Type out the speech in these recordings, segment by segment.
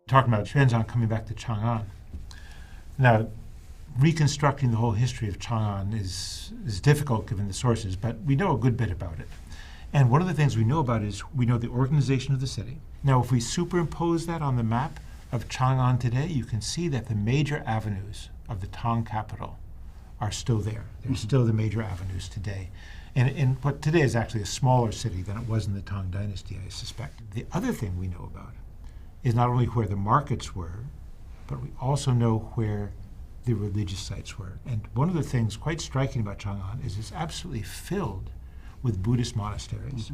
talking about Xuanzang coming back to Chang'an. Now, reconstructing the whole history of Chang'an is difficult given the sources, but we know a good bit about it. And one of the things we know about is we know the organization of the city. Now, if we superimpose that on the map of Chang'an today, you can see that the major avenues of the Tang capital are still there. They're still the major avenues today. And in what today is actually a smaller city than it was in the Tang Dynasty, I suspect. The other thing we know about is not only where the markets were, but we also know where the religious sites were. And one of the things quite striking about Chang'an is it's absolutely filled with Buddhist monasteries.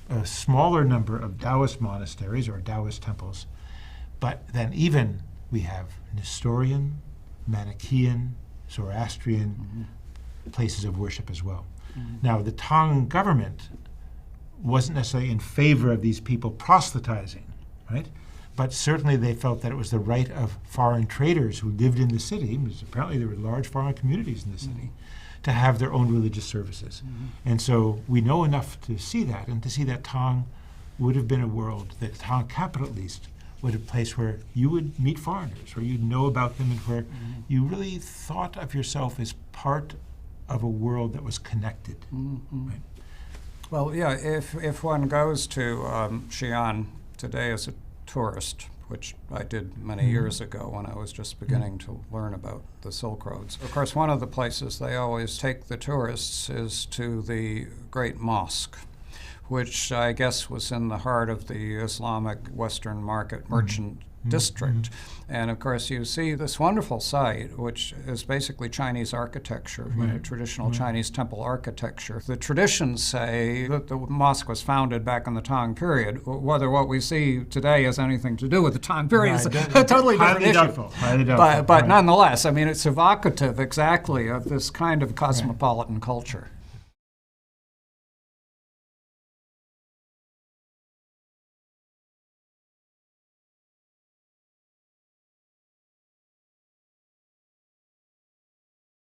A smaller number of Taoist monasteries or Taoist temples, but then even we have Nestorian, Manichaean, Zoroastrian places of worship as well. Now, the Tang government wasn't necessarily in favor of these people proselytizing, right? But certainly they felt that it was the right of foreign traders who lived in the city, because apparently there were large foreign communities in the city, to have their own religious services. And so we know enough to see that, and to see that Tang would have been a world, the Tang capital at least, was a place where you would meet foreigners, where you'd know about them, and where you really thought of yourself as part of a world that was connected. Right? Well, yeah, if one goes to Xi'an today as a tourist, which I did many years ago when I was just beginning to learn about the Silk Roads. Of course, one of the places they always take the tourists is to the Great Mosque, which I guess was in the heart of the Islamic Western Market Merchant District. And of course you see this wonderful site, which is basically Chinese architecture, you know, traditional Chinese temple architecture. The traditions say that the mosque was founded back in the Tang period. Whether what we see today has anything to do with the Tang period is a totally different issue. Highly doubtful. But nonetheless, I mean, it's evocative exactly of this kind of cosmopolitan culture.